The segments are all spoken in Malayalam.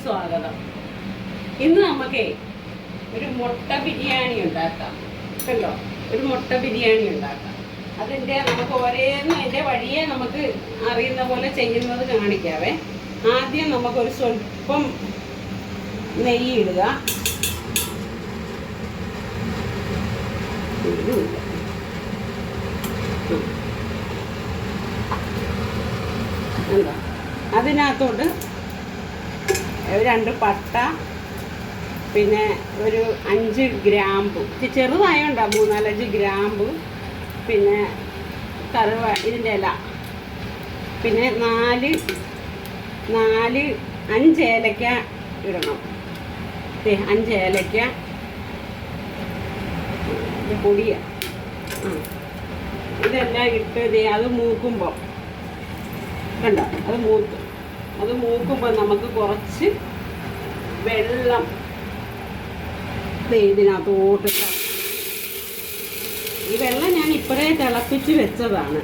സ്വാഗതം. ഇന്ന് നമുക്കേ ഒരു മുട്ട ബിരിയാണി ഉണ്ടാക്കാം. കണ്ടോ, ഒരു മുട്ട ബിരിയാണി ഉണ്ടാക്കാം. അതിൻ്റെ നമുക്ക് ഒരേന്ന് അതിൻ്റെ വഴിയെ നമുക്ക് അറിയുന്ന പോലെ ചെയ്യുന്നത് കാണിക്കാവേ. ആദ്യം നമുക്കൊരു സ്വല്പം നെയ്യ് ഇടുക. എന്താ അതിനകത്തോട്ട് 2 പട്ട, പിന്നെ ഒരു 5 ഗ്രാമ്പു, ചെറുതായോണ്ടാണ് 3-4 ഗ്രാമ്പു, പിന്നെ ഇതിൻ്റെ ഇല, പിന്നെ 5 ഏലക്ക ഇടണം. 5 ഏലക്ക പൊടിയ. ഇതെല്ലാം ഇട്ട് അത് മൂക്കുമ്പോൾ കണ്ടോ, അത് മൂക്കുമ്പോൾ നമുക്ക് കുറച്ച് വെള്ളം ഇതിനകത്തോട്ട്. ഈ വെള്ളം ഞാൻ ഇപ്പോഴേ തിളപ്പിക്കാൻ വെച്ചതാണ്.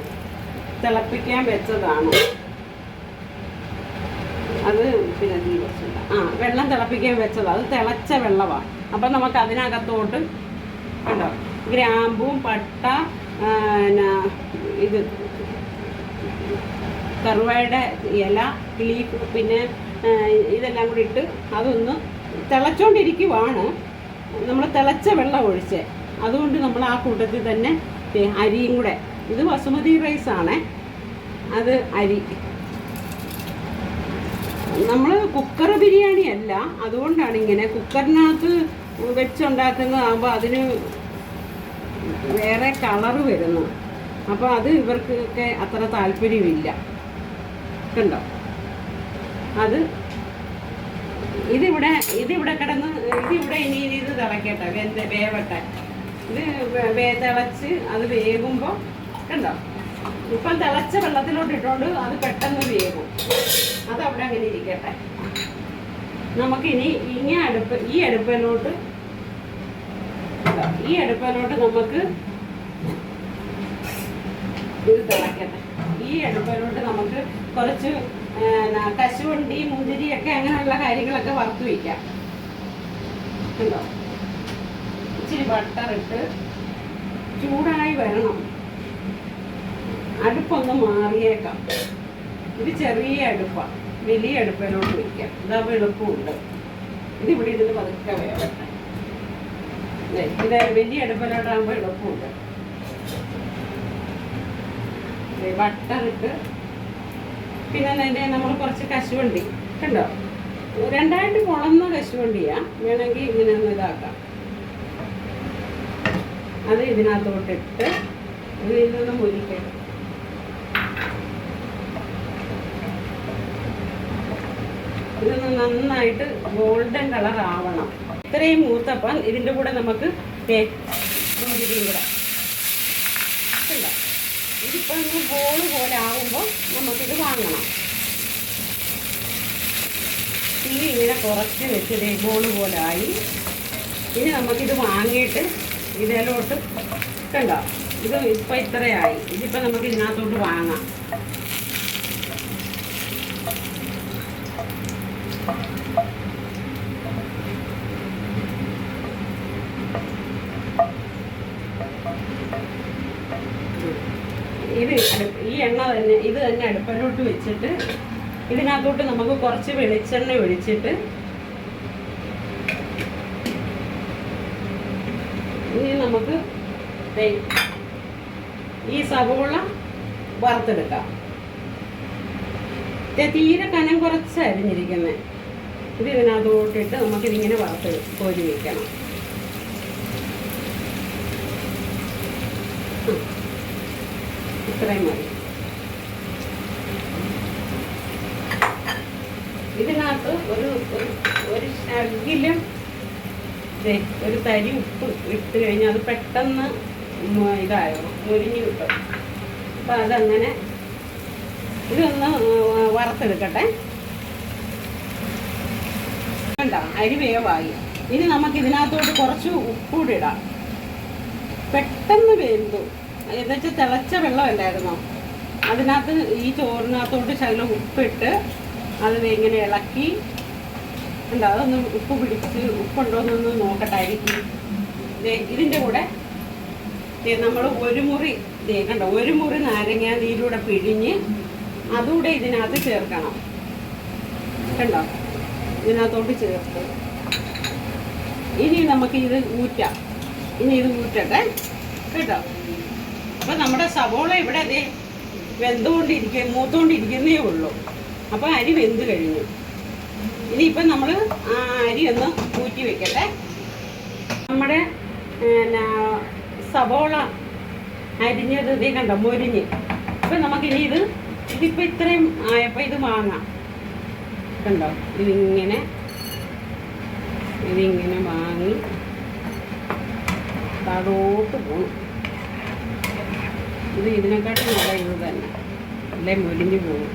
അത് പിന്നെ വെള്ളം തിളപ്പിക്കാൻ വെച്ചതാണ്. അത് തിളച്ച വെള്ളമാണ്. അപ്പം നമുക്ക് അതിനകത്തോട്ട് കണ്ടോ ഗ്രാമ്പും പട്ട, ഇത് കറുവയുടെ ഇല, ലീഫ്, പിന്നെ ഇതെല്ലാം കൂടി ഇട്ട് അതൊന്ന് തിളച്ചോണ്ടിരിക്കുവാണ്. നമ്മൾ തിളച്ച വെള്ളം ഒഴിച്ച്, അതുകൊണ്ട് നമ്മൾ ആ കൂട്ടത്തിൽ തന്നെ അരിയും കൂടെ, ഇത് ബസുമതി റൈസാണ്, അത് അരി. നമ്മൾ കുക്കർ ബിരിയാണി അല്ല, അതുകൊണ്ടാണ് ഇങ്ങനെ കുക്കറിനകത്ത് വെച്ചുണ്ടാക്കുന്നതാകുമ്പോൾ അതിന് വേറെ കളറ് വരുന്നു. അപ്പോൾ അത് ഇവർക്കൊക്കെ അത്ര താല്പര്യമില്ല. കണ്ടോ, അത് ഇതിവിടെ കിടന്ന് ഇനി ഇത് തിളക്കട്ടെ, വേവട്ടെ. ഇത് തിളച്ച് അത് വേകുമ്പോൾ കണ്ടോ, ഇപ്പം തിളച്ച വെള്ളത്തിലോട്ട് ഇട്ടുകൊണ്ട് അത് പെട്ടെന്ന് വേകും. അതവിടെ അങ്ങനെ ഇരിക്കട്ടെ. നമുക്കിനി ഈ അടുപ്പിലോട്ട് നമുക്ക് ഇത് തിളക്കട്ടെ. ഈ അടുപ്പിലോട്ട് നമുക്ക് കുറച്ച് കശുവണ്ടി, മുന്തിരിയൊക്കെ അങ്ങനെയുള്ള കാര്യങ്ങളൊക്കെ വറുത്ത് വയ്ക്കാം. ഉണ്ടോ, ഇച്ചിരി ബട്ടറിട്ട് ചൂടായി വരണം. അടുപ്പൊന്ന് മാറിയേക്കാം. ഇത് ചെറിയ അടുപ്പാണ്, വലിയ അടുപ്പിലോട്ട് വയ്ക്കാം. ഇതാകുമ്പോൾ എളുപ്പമുണ്ട്. ഇതിവിടെ ഇതിന് പതുക്കെ വേവട്ടെ. ഇത് വലിയ അടുപ്പിലോട്ടാകുമ്പോൾ എളുപ്പമുണ്ട്. ബട്ടറിട്ട് പിന്നെ അതിൻ്റെ നമ്മൾ കുറച്ച് കശുവണ്ടി കണ്ടോ, 2 പൊളന്ന കശുവണ്ടിയാണ്, വേണമെങ്കിൽ ഇങ്ങനെ ഒന്ന് ഇതാക്കാം. അത് ഇതിനകത്തോട്ടിട്ട് ഇതിൽ നിന്ന് മുരിക്കണം. ഇതൊന്ന് നന്നായിട്ട് ഗോൾഡൻ കളർ ആവണം. ഇത്രയും മൂത്തപ്പം ഇതിൻ്റെ കൂടെ നമുക്ക് മുന്തിരിയും കൂടെ കണ്ടോ. ഇതിപ്പോൾ ഒന്ന് ബോൾ പോലെ ആകുമ്പോൾ നമുക്കിത് വാങ്ങണം. തീ ഇങ്ങനെ കുറച്ച് വെച്ച് ബോൾ പോലെ ആയി. ഇനി നമുക്കിത് വാങ്ങിയിട്ട് ഇതിലോട്ട് കണ്ടോ, ഇത് ഇപ്പം ഇത്രയായി. ഇതിപ്പോൾ നമുക്ക് ഇതിനകത്തോട്ട് വാങ്ങാം. ഇത് തന്നെ അടുപ്പിലോട്ട് വെച്ചിട്ട് ഇതിനകത്തോട്ട് നമുക്ക് കുറച്ച് വെളിച്ചെണ്ണ ഒഴിച്ചിട്ട് ഇനി നമുക്ക് ഈ സവോള വറുത്തെടുക്കാം. തീരെ കനം കുറച്ച് അരിഞ്ഞിരിക്കുന്നത്. ഇത് ഇതിനകത്തോട്ടിട്ട് നമുക്കിതിങ്ങനെ കോരി വയ്ക്കണം. ഇത്രയും മതി. ഇതിനകത്ത് ഒരു ശകലം ഒരു തരി ഉപ്പ് ഇട്ട് കഴിഞ്ഞാൽ അത് പെട്ടെന്ന് ഇതായോ മുരിഞ്ഞ് കിട്ടും. അപ്പം അതങ്ങനെ ഇതൊന്ന് വറുത്തെടുക്കട്ടെ. വേണ്ട, അരി വേവായി. ഇനി നമുക്ക് ഇതിനകത്തോട്ട് കുറച്ച് ഉപ്പൂടി ഇടാം. പെട്ടെന്ന് വെന്തു. എന്നുവെച്ചാൽ തിളച്ച വെള്ളമല്ലായിരുന്നോ, അതിനകത്ത് ഈ ചോറിനകത്തോട്ട് ശകലം ഉപ്പിട്ട് അത് ഇങ്ങനെ ഇളക്കി ഉണ്ട്. അതൊന്ന് ഉപ്പ് പിടിച്ച് ഉപ്പുണ്ടോയെന്നൊന്ന് നോക്കട്ടായിരിക്കും. ഇതിൻ്റെ കൂടെ നമ്മൾ ഒരു മുറി കണ്ടോ, ഒരു മുറി നാരങ്ങ നീരൂടെ പിഴിഞ്ഞ് അതുകൂടെ ഇതിനകത്ത് ചേർക്കണം. കണ്ടോ, ഇതിനകത്തോട്ട് ചേർത്ത് ഇനി നമുക്ക് ഇത് ഊറ്റാം. ഇനി ഇത് ഊറ്റട്ടെ കേട്ടോ. അപ്പം നമ്മുടെ സവോള ഇവിടെ അതേ മൂത്തുകൊണ്ടിരിക്കുന്നേ ഉള്ളൂ. അപ്പോൾ അരി വെന്ത് കഴിഞ്ഞു. ഇനിയിപ്പം നമ്മൾ ആ അരി ഒന്ന് ഊറ്റി വെക്കട്ടെ. നമ്മുടെ സവോള അരിഞ്ഞത് ഇതേ കണ്ടോ, മൊരിഞ്ഞ്. അപ്പം നമുക്കിനി ഇതിപ്പോൾ ഇത്രയും ആയപ്പോൾ ഇത് വാങ്ങാം. കണ്ടോ, ഇതിങ്ങനെ വാങ്ങി താഴോട്ട് പോകണം. ഇതിനെക്കാട്ടും നല്ല ഇത് തന്നെ, അല്ലേ മൊരിഞ്ഞ് പോകും.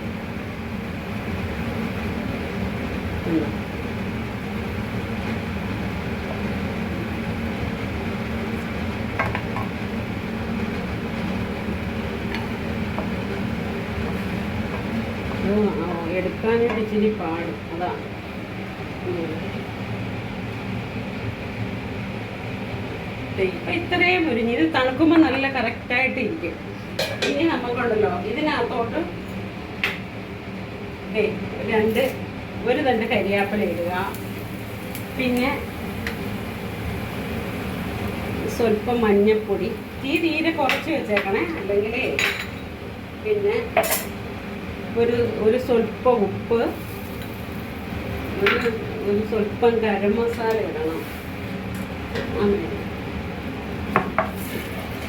എടുക്കാനായിട്ട് ഇച്ചിരി പാട്, അതാണ്. ഇപ്പം ഇത്രയും മുരിഞ്ഞ് ഇത് തണുക്കുമ്പോൾ നല്ല കറക്റ്റായിട്ട് ഇരിക്കും. ഇനി നമുക്കുണ്ടല്ലോ ഇതിനകത്തോട്ട് ഒരു തണ്ട് കരിയാപ്പില ഇടുക. പിന്നെ സ്വല്പം മഞ്ഞൾപ്പൊടി, തീരെ കുറച്ച് വെച്ചേക്കണേ, അല്ലെങ്കിൽ പിന്നെ ഒരു സ്വല്പം ഉപ്പ്, ഒരു സ്വല്പം ഗരം മസാല ഇടണം.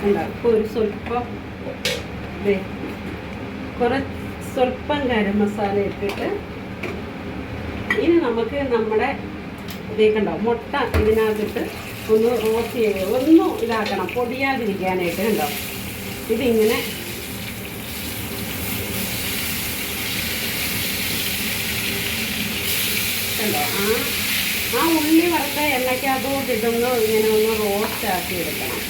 ഉണ്ടാക്കും ഒരു സ്വല്പം സ്വല്പം ഗരം മസാല ഇട്ടിട്ട് ഇനി നമുക്ക് നമ്മുടെ കണ്ടോ മുട്ട ഇതിനകത്തിട്ട് ഒന്ന് റോസ്റ്റ് ചെയ്യുക, ഒന്നും ഇതാക്കണം, പൊടിയാതിരിക്കാനായിട്ട്. കണ്ടോ, ഇതിങ്ങനെ കണ്ടോ ആ ഉള്ളി വറുത്ത എണ്ണയ്ക്കകത്തോട്ട് ഇട്ടൊന്ന് ഇങ്ങനെ ഒന്ന് റോസ്റ്റ് ആക്കി എടുക്കണം.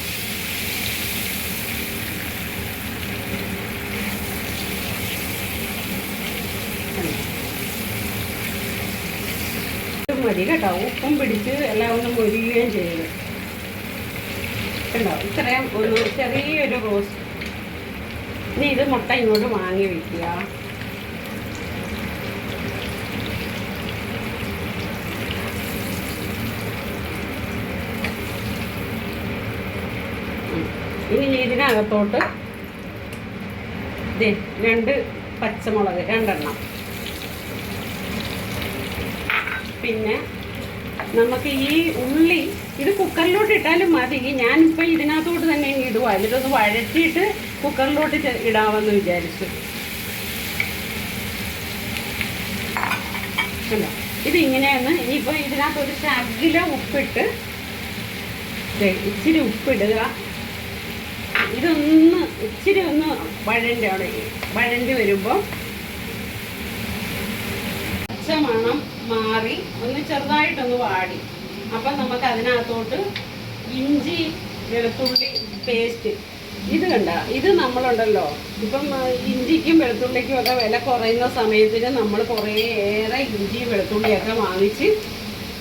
മതി കേട്ടോ, ഉപ്പും പിടിച്ച് എല്ലാം ഒന്ന് മൊരിയുകയും ചെയ്ത് കണ്ടോ. ഇത്രയും ഒരു ചെറിയൊരു റോസ്റ്റ്. ഇനി ഇത് മുട്ട ഇങ്ങോട്ട് വാങ്ങി വയ്ക്കുക. ഇനി ഇതിനകത്തോട്ട് 2 പച്ചമുളക് 2 പിന്നെ നമുക്ക് ഈ ഉള്ളി ഇത് കുക്കറിലോട്ട് ഇട്ടാലും മതി. ഞാനിപ്പോൾ ഇതിനകത്തോട്ട് തന്നെ ഇടുക. എന്നിട്ടൊന്ന് വഴറ്റിയിട്ട് കുക്കറിലോട്ട് ഇടാമെന്ന് വിചാരിച്ചു. അല്ല, ഇതിങ്ങനെയൊന്ന് ഇനിയിപ്പോൾ ഇതിനകത്തൊരു ശകലം ഉപ്പിട്ട് ഇച്ചിരി ഉപ്പിടുക. ഇതൊന്ന് ഇച്ചിരി ഒന്ന് വഴണ്ടി വരുമ്പോൾ പച്ചമണം മാറി ഒന്ന് ചെറുതായിട്ടൊന്ന് വാടി. അപ്പം നമുക്ക് അതിനകത്തോട്ട് ഇഞ്ചി വെളുത്തുള്ളി പേസ്റ്റ് ഇത് കണ്ട, ഇത് നമ്മളുണ്ടല്ലോ ഇപ്പം ഇഞ്ചിക്കും വെളുത്തുള്ളിക്കും ഒക്കെ വില കുറയുന്ന സമയത്തിന് നമ്മൾ കുറേയേറെ ഇഞ്ചി വെളുത്തുള്ളിയൊക്കെ വാങ്ങിച്ച്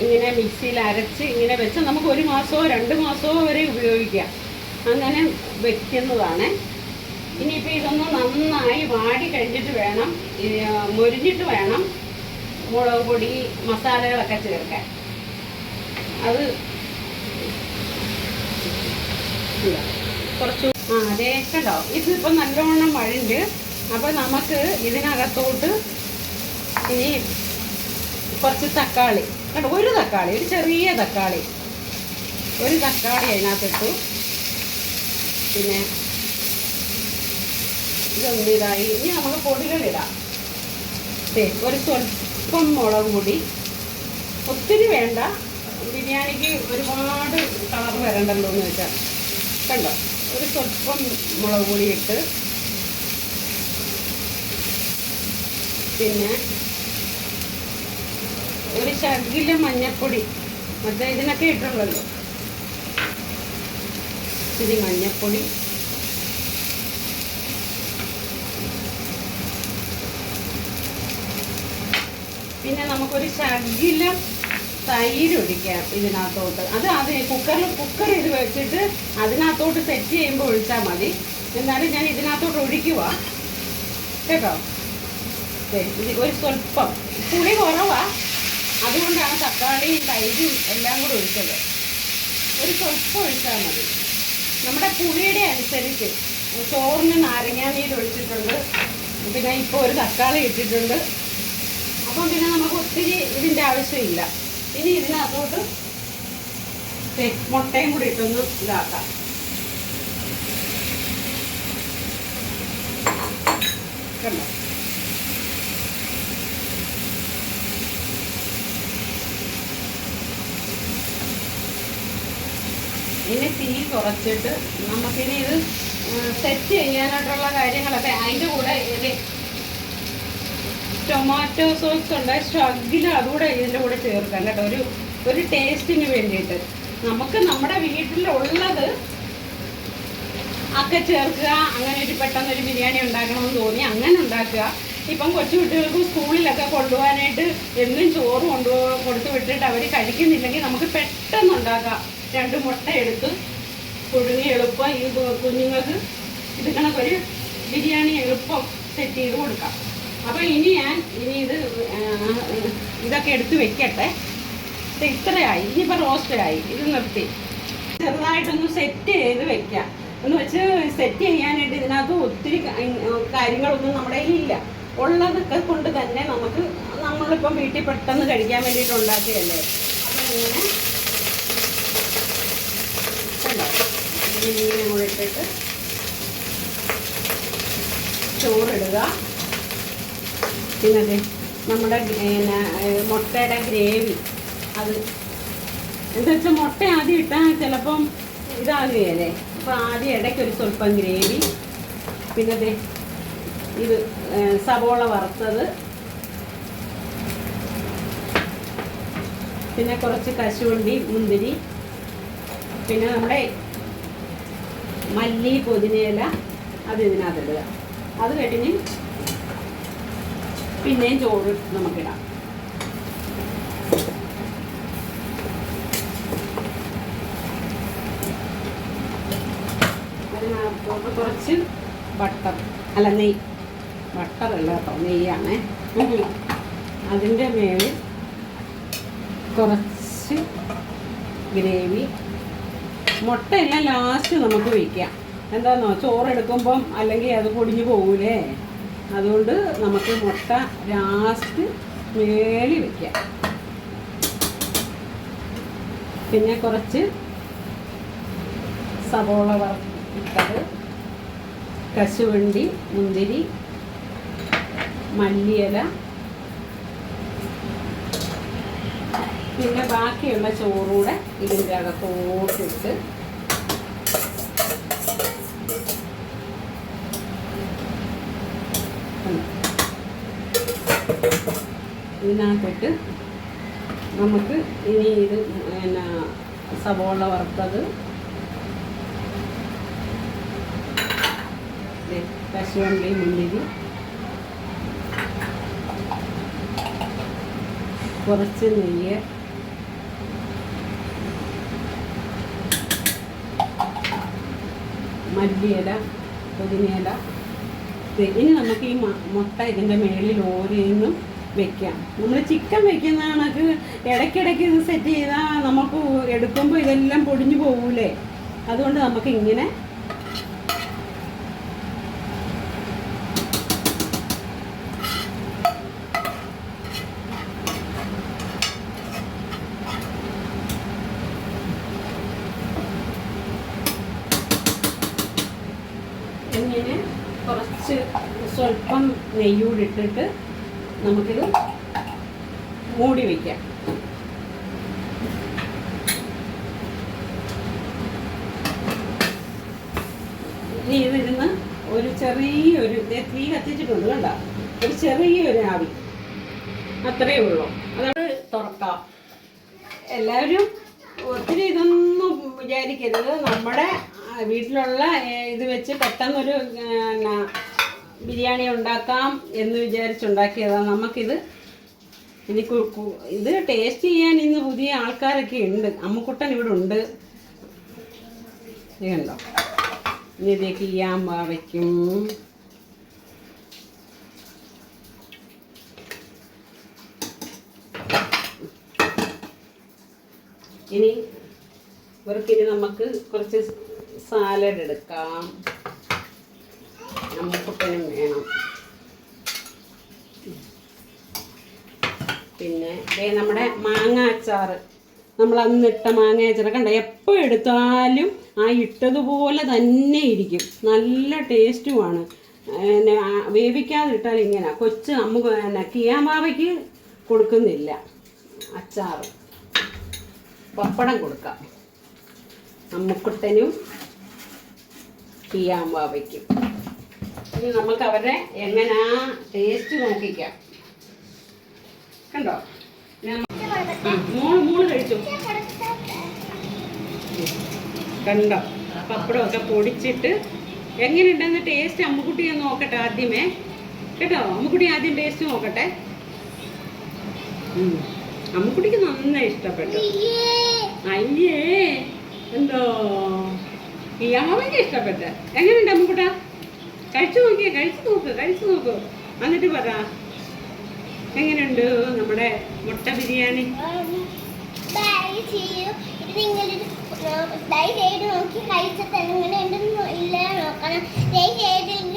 ഇങ്ങനെ മിക്സിയിൽ അരച്ച് ഇങ്ങനെ വെച്ച് നമുക്ക് 1 മാസമോ 2 മാസമോ വരെ ഉപയോഗിക്കാം. അങ്ങനെ വെക്കുന്നതാണ്. ഇനിയിപ്പോൾ ഇതൊന്ന് നന്നായി വാടി കഴിഞ്ഞിട്ട് വേണം, മൊരിഞ്ഞിട്ട് വേണം മുളക് പൊടി മസാലകളൊക്കെ ചേർക്കാൻ. അത് കുറച്ച് അതേ കേട്ടോ. ഇതിപ്പോൾ നല്ലോണം മഴയുണ്ട്. അപ്പോൾ നമുക്ക് ഇതിനകത്തോട്ട് ഇനി കുറച്ച് തക്കാളി കേട്ടോ, ഒരു ചെറിയ തക്കാളി അതിനകത്തിട്ടു. പിന്നെ ഇതൊന്നിതായി. ഇനി നമുക്ക് പൊടികളിടാം. ഒരു സ്വല്പം മുളക് പൊടി, ഒത്തിരി വേണ്ട, ബിരിയാണിക്ക് ഒരുപാട് കളർ വരണ്ടല്ലോ എന്ന് വെച്ചാൽ. കണ്ടോ, ഒരു സ്വല്പം മുളക് പൊടി ഇട്ട് പിന്നെ ഒരു ശകലം മഞ്ഞൾപ്പൊടി, മറ്റേ ഇതിനൊക്കെ ഇട്ടുള്ളല്ലോ, ഇത്തിരി മഞ്ഞൾപ്പൊടി, പിന്നെ നമുക്കൊരു ശകലം തൈര് ഒഴിക്കാം ഇതിനകത്തോട്ട്. അത് കുക്കർ ഇത് വെച്ചിട്ട് അതിനകത്തോട്ട് സെറ്റ് ചെയ്യുമ്പോൾ ഒഴിച്ചാൽ മതി. എന്നാലും ഞാൻ ഇതിനകത്തോട്ട് ഒഴിക്കുക കേട്ടോ. ഒരു സ്വല്പം പുളി കുറവാണ്, അതുകൊണ്ടാണ് തക്കാളിയും തൈരും എല്ലാം കൂടെ ഒഴിച്ചത്. ഒരു സ്വല്പം ഒഴിച്ചാൽ മതി. നമ്മുടെ പുളിയുടെ അനുസരിച്ച് ചോറിന് നാരങ്ങാനീര് ഒഴിച്ചിട്ടുണ്ട്, പിന്നെ ഇപ്പോൾ ഒരു തക്കാളി ഇട്ടിട്ടുണ്ട്. അപ്പം പിന്നെ നമുക്ക് ഒത്തിരി ഇതിൻ്റെ ആവശ്യമില്ല. ഇനി ഇതിനകത്തോട്ട് മുട്ടയും കൂടി ഇട്ടൊന്ന് ഇതാക്കാം. കണ്ടോ, ഇനി തീ കുറച്ചിട്ട് നമുക്കിനി ഇത് സെറ്റ് ചെയ്യാനായിട്ടുള്ള കാര്യങ്ങളൊക്കെ അതിൻ്റെ കൂടെ ഇത് ടൊമാറ്റോ സോസ് ഉണ്ട്, ഷഗ്ഗിൽ അതുകൂടെ ഇതിൻ്റെ കൂടെ ചേർക്കാം കേട്ടോ, ഒരു ടേസ്റ്റിന് വേണ്ടിയിട്ട്. നമുക്ക് നമ്മുടെ വീട്ടിലുള്ളത് ഒക്കെ ചേർക്കുക. അങ്ങനെ ഒരു പെട്ടെന്നൊരു ബിരിയാണി ഉണ്ടാക്കണമെന്ന് തോന്നി അങ്ങനെ ഉണ്ടാക്കുക. ഇപ്പം കൊച്ചു കുട്ടികൾക്ക് സ്കൂളിലൊക്കെ കൊണ്ടുപോകാനായിട്ട് എന്നും ചോറ് കൊടുത്തു വിട്ടിട്ട് അവർ കഴിക്കുന്നില്ലെങ്കിൽ നമുക്ക് പെട്ടെന്ന് ഉണ്ടാക്കാം. 2 മുട്ട എടുത്ത് പുഴുങ്ങി എളുപ്പം ഈ കുഞ്ഞുങ്ങൾക്ക് ഇത് കണക്കൊരു ബിരിയാണി എളുപ്പം സെറ്റ് ചെയ്ത് കൊടുക്കാം. അപ്പോൾ ഇനി ഇതൊക്കെ എടുത്ത് വെക്കട്ടെ. ഇത്രയായി, ഇനിയിപ്പോൾ റോസ്റ്റായി. ഇത് നിർത്തി ചെറുതായിട്ടൊന്ന് സെറ്റ് ചെയ്ത് വെക്കാം. എന്ന് വെച്ച് സെറ്റ് ചെയ്യാനായിട്ട് ഇതിനകത്ത് ഒത്തിരി കാര്യങ്ങളൊന്നും നമ്മുടെ കയ്യിലില്ല. ഉള്ളതൊക്കെ കൊണ്ട് തന്നെ നമ്മളിപ്പം വീട്ടിൽ പെട്ടെന്ന് കഴിക്കാൻ വേണ്ടിയിട്ട് ഉണ്ടാക്കിയല്ലേ. അപ്പം ഇങ്ങനെ കൂടെ ഇട്ടിട്ട് ചോറിടുക. പിന്നെ നമ്മുടെ മുട്ടയുടെ ഗ്രേവി, അത് എന്താ വെച്ചാൽ മുട്ട ആദ്യം ഇട്ടാൽ ചിലപ്പം ഇതാകുകയല്ലേ. അപ്പോൾ ആദ്യം ഇടയ്ക്കൊരു സ്വല്പം ഗ്രേവി, പിന്നെ ഇത് സവോള വറുത്തത്, പിന്നെ കുറച്ച് കശുവണ്ടി മുന്തിരി, പിന്നെ നമ്മുടെ മല്ലി പുതിനയില അത് ഇതിനകത്തിടുക. അത് കഴിഞ്ഞ് പിന്നെയും ചോറ് നമുക്കിടാം. അതിനകത്തോട്ട് കുറച്ച് ബട്ടറല്ല കേട്ടോ, നെയ്യാണേ. അതിൻ്റെ മേളിൽ കുറച്ച് ഗ്രേവി. മുട്ടയെല്ലാം ലാസ്റ്റ് നമുക്ക് വയ്ക്കാം. എന്താണെന്നോ, ചോറെടുക്കുമ്പം അല്ലെങ്കിൽ അത് പൊടിഞ്ഞു പോകൂലേ, അതുകൊണ്ട് നമുക്ക് മുട്ട ലാസ്റ്റ് മേളിൽ വയ്ക്കാം. പിന്നെ കുറച്ച് സവോള വറുത്തത്, കശുവണ്ടി മുന്തിരി, മല്ലിയില, പിന്നെ ബാക്കിയുള്ള ചോറൂടെ ഇതിൻ്റെ അകത്തോട്ടിട്ട് ഇതിനകത്തിട്ട് നമുക്ക് ഇനി ഇത് സവോള വറുത്തത്, കശുവണ്ടി മുന്തിരി, കുറച്ച് നെയ്യ്, മല്ലിയില പുതിനയില. ഇനി നമുക്ക് ഈ മുട്ട ഇതിൻ്റെ മേളിൽ ഓരോന്നും വെക്കാം. നമ്മൾ ചിക്കൻ വെക്കുന്ന കണക്ക് ഇടയ്ക്കിടയ്ക്ക് ഇത് സെറ്റ് ചെയ്താൽ നമുക്ക് എടുക്കുമ്പോൾ ഇതെല്ലാം പൊടിഞ്ഞു പോകൂലേ. അതുകൊണ്ട് നമുക്ക് ഇങ്ങനെ കുറച്ച് സ്വല്പം നെയ്യൂടി ഇട്ടിട്ട് നമുക്കിത് മൂടി വയ്ക്കാം. ഇനി ഇതിരുന്ന് ഒരു ചെറിയൊരു തീ കത്തിച്ചിട്ടുണ്ട് കണ്ട, ഒരു ചെറിയൊരു ആവി അത്രയേ ഉള്ളൂ. അതോട് തുറക്കാം. എല്ലാവരും ഒത്തിരി ഇതൊന്നും വിചാരിക്കരുത്. നമ്മുടെ വീട്ടിലുള്ള ഇത് വെച്ച് പെട്ടെന്നൊരു ബിരിയാണി ഉണ്ടാക്കാം എന്ന് വിചാരിച്ചുണ്ടാക്കിയതാണ്. നമുക്കിത് ഇനി ഇത് ടേസ്റ്റ് ചെയ്യാൻ ഇന്ന് പുതിയ ആൾക്കാരൊക്കെ ഉണ്ട്. അമ്മുക്കുട്ടൻ ഇവിടെ ഉണ്ട്. ഇത് കണ്ടോ, ഇനി ഇതിലേക്ക് ചെയ്യാൻ വയ്ക്കും. ഇനി ഇവർക്കിനി നമുക്ക് കുറച്ച് സാലഡ് എടുക്കാം. അമ്മുക്കുട്ടനും വേണം. പിന്നെ നമ്മുടെ മാങ്ങ അച്ചാർ, നമ്മൾ അന്നിട്ട മാങ്ങ അച്ചാർ കണ്ട, എപ്പോൾ എടുത്താലും ആ ഇട്ടതുപോലെ തന്നെ ഇരിക്കും. നല്ല ടേസ്റ്റുമാണ്. പിന്നെ വേവിക്കാതിട്ടാൽ ഇങ്ങനെ കൊച്ച് കിയാമാവയ്ക്ക് കൊടുക്കുന്നില്ല അച്ചാർ. പപ്പടം കൊടുക്കാം അമ്മുക്കുട്ടനും കിയാമാവയ്ക്കും. ഇനി നമുക്ക് അവരെ എങ്ങനെയാ ടേസ്റ്റ് നോക്കിക്കാം. കണ്ടോ, മൂന്ന് കഴിച്ചു. കണ്ടോ, പപ്പടമൊക്കെ പൊടിച്ചിട്ട് എങ്ങനെയുണ്ടെന്ന് ടേസ്റ്റ് അമ്മുക്കുട്ടി ഒന്ന് നോക്കട്ടെ ആദ്യമേ. കേട്ടോ, അമ്മുക്കുട്ടി ആദ്യം ടേസ്റ്റ് നോക്കട്ടെ. അമ്മുക്കുട്ടിക്ക് നന്നായി ഇഷ്ടപ്പെട്ടു. അയ്യേ, എന്തോ ഈ അമ്മയ്ക്ക് ഇഷ്ടപ്പെട്ട. എങ്ങനെയുണ്ട് അമ്മുക്കുട്ട? കഴിച്ചു നോക്കിയേ, കഴിച്ചു നോക്കൂ. എന്നിട്ട് പറ എങ്ങനെയുണ്ട് നമ്മുടെ മുട്ട ബിരിയാണി. നോക്കി കഴിച്ചിട്ട് എങ്ങനെയുണ്ടെന്ന് ഇല്ല നോക്കണം.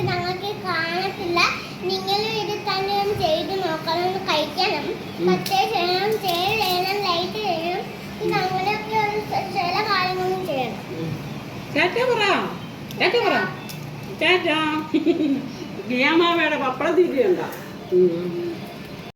ഞങ്ങൾക്ക് കാണത്തില്ല. നിങ്ങളും ഇത് തന്നെ ചെയ്ത് നോക്കണം, കഴിക്കണം, ചെയ്യണം, ചെയ്യണം, ലൈറ്റ് ചെയ്യണം. അങ്ങനെയൊക്കെ ചില കാര്യങ്ങളും ചെയ്യണം. കിയാമാവയുടെ പപ്പട തീറ്റയുണ്ടോ?